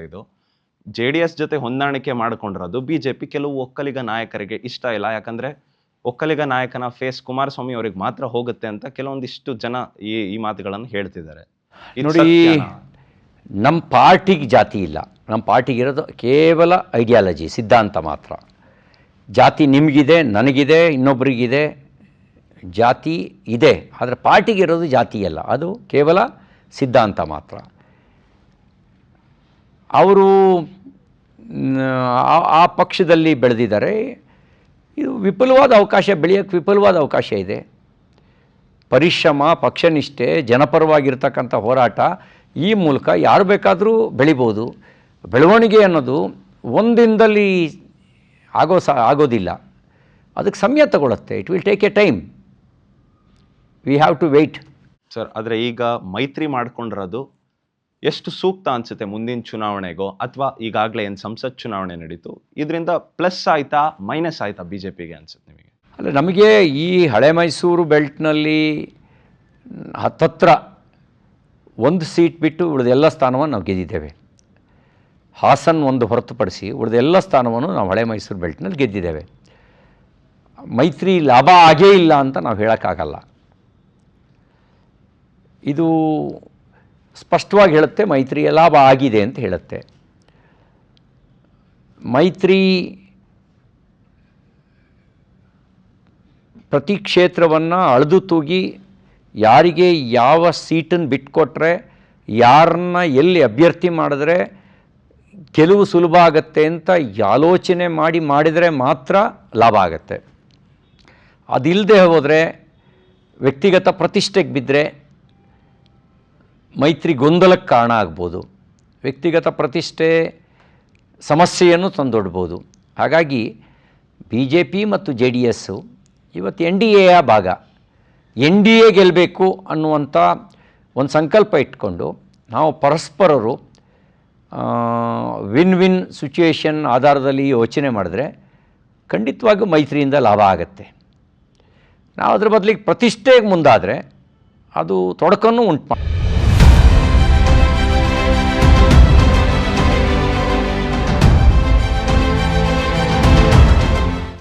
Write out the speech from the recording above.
ಇದು. JDS ಜೊತೆ ಹೊಂದಾಣಿಕೆ ಮಾಡಿಕೊಂಡಿರೋದು BJP ಕೆಲವು ಒಕ್ಕಲಿಗ ನಾಯಕರಿಗೆ ಇಷ್ಟ ಇಲ್ಲ. ಯಾಕಂದ್ರೆ ಒಕ್ಕಲಿಗ ನಾಯಕನ ಫೇಸ್ ಕುಮಾರಸ್ವಾಮಿ ಅವರಿಗೆ ಮಾತ್ರ ಹೋಗುತ್ತೆ ಅಂತ ಕೆಲವೊಂದಿಷ್ಟು ಜನ ಈ ಮಾತುಗಳನ್ನು ಹೇಳ್ತಿದ್ದಾರೆ. ನೋಡಿ, ನಮ್ಮ ಪಾರ್ಟಿಗೆ ಜಾತಿ ಇಲ್ಲ. ನಮ್ಮ ಪಾರ್ಟಿಗೆ ಇರೋದು ಕೇವಲ ಐಡಿಯಾಲಜಿ, ಸಿದ್ಧಾಂತ ಮಾತ್ರ. ಜಾತಿ ನಿಮಗಿದೆ, ನನಗಿದೆ, ಇನ್ನೊಬ್ಬರಿಗಿದೆ, ಜಾತಿ ಇದೆ. ಆದರೆ ಪಾರ್ಟಿಗೆ ಇರೋದು ಜಾತಿ ಅಲ್ಲ, ಅದು ಕೇವಲ ಸಿದ್ಧಾಂತ ಮಾತ್ರ. ಅವರು ಆ ಪಕ್ಷದಲ್ಲಿ ಬೆಳೆದಿದ್ದಾರೆ. ಇದು ವಿಪುಲವಾದ ಅವಕಾಶ, ಬೆಳೆಯೋಕ್ಕೆ ವಿಪುಲವಾದ ಅವಕಾಶ ಇದೆ. ಪರಿಶ್ರಮ, ಪಕ್ಷನಿಷ್ಠೆ, ಜನಪರವಾಗಿರ್ತಕ್ಕಂಥ ಹೋರಾಟ, ಈ ಮೂಲಕ ಯಾರು ಬೇಕಾದರೂ ಬೆಳಿಬೋದು. ಬೆಳವಣಿಗೆ ಅನ್ನೋದು ಒಂದಿನದಲ್ಲಿ ಆಗೋದಿಲ್ಲ, ಅದಕ್ಕೆ ಸಮಯ ತಗೊಳುತ್ತೆ. It will take a time. We have to wait. Sir, ಆದರೆ ಈಗ ಮೈತ್ರಿ ಮಾಡ್ಕೊಂಡಿರೋದು ಎಷ್ಟು ಸೂಕ್ತ ಅನಿಸುತ್ತೆ ಮುಂದಿನ ಚುನಾವಣೆಗೋ, ಅಥವಾ ಈಗಾಗಲೇ ಏನು ಸಂಸತ್ ಚುನಾವಣೆ ನಡೀತು, ಇದರಿಂದ ಪ್ಲಸ್ ಆಯಿತಾ ಮೈನಸ್ ಆಯಿತಾ BJPಗೆ ಅನಿಸುತ್ತೆ ನಿಮಗೆ? ಅಲ್ಲ, ನಮಗೆ ಈ ಹಳೆ ಮೈಸೂರು ಬೆಲ್ಟ್ನಲ್ಲಿ ಹತ್ತತ್ರ ಒಂದು ಸೀಟ್ ಬಿಟ್ಟು ಉಳಿದೆಲ್ಲ ಸ್ಥಾನವನ್ನು ನಾವು ಗೆದ್ದಿದ್ದೇವೆ. ಹಾಸನ್ ಒಂದು ಹೊರತುಪಡಿಸಿ ಉಳಿದೆಲ್ಲ ಸ್ಥಾನವನ್ನು ನಾವು ಹಳೆ ಮೈಸೂರು ಬೆಲ್ಟ್ನಲ್ಲಿ ಗೆದ್ದಿದ್ದೇವೆ. ಮೈತ್ರಿ ಲಾಭ ಆಗೇ ಇಲ್ಲ ಅಂತ ನಾವು ಹೇಳೋಕ್ಕಾಗಲ್ಲ. ಇದು ಸ್ಪಷ್ಟವಾಗಿ ಹೇಳುತ್ತೆ, ಮೈತ್ರಿಯ ಲಾಭ ಆಗಿದೆ ಅಂತ ಹೇಳುತ್ತೆ. ಮೈತ್ರಿ ಪ್ರತಿ ಕ್ಷೇತ್ರವನ್ನು ಅಳೆದು ತೂಗಿ ಯಾರಿಗೆ ಯಾವ ಸೀಟನ್ನು ಬಿಟ್ಕೊಟ್ರೆ, ಯಾರನ್ನ ಎಲ್ಲಿ ಅಭ್ಯರ್ಥಿ ಮಾಡಿದ್ರೆ ಗೆಲುವು ಸುಲಭ ಆಗುತ್ತೆ ಅಂತ ಆಲೋಚನೆ ಮಾಡಿದರೆ ಮಾತ್ರ ಲಾಭ ಆಗುತ್ತೆ. ಅದಿಲ್ಲದೆ ಹೋದರೆ, ವ್ಯಕ್ತಿಗತ ಪ್ರತಿಷ್ಠೆಗೆ ಬಿದ್ದರೆ ಮೈತ್ರಿ ಗೊಂದಲಕ್ಕೆ ಕಾರಣ ಆಗ್ಬೋದು. ವ್ಯಕ್ತಿಗತ ಪ್ರತಿಷ್ಠೆ ಸಮಸ್ಯೆಯನ್ನು ತಂದೊಡ್ಬೋದು. ಹಾಗಾಗಿ BJP ಮತ್ತು JDS ಇವತ್ತು NDAಯ ಭಾಗ. NDA ಗೆಲ್ಲಬೇಕು ಅನ್ನುವಂಥ ಒಂದು ಸಂಕಲ್ಪ ಇಟ್ಕೊಂಡು ನಾವು ಪರಸ್ಪರರು ವಿನ್ ವಿನ್ ಸಿಚುಯೇಷನ್ ಆಧಾರದಲ್ಲಿ ಯೋಚನೆ ಮಾಡಿದ್ರೆ ಖಂಡಿತವಾಗಿಯೂ ಮೈತ್ರಿಯಿಂದ ಲಾಭ ಆಗುತ್ತೆ. ನಾವು ಅದ್ರ ಬದಲಿಗೆ ಪ್ರತಿಷ್ಠೆಗೆ ಮುಂದಾದರೆ ಅದು ತೊಡಕನ್ನು ಉಂಟು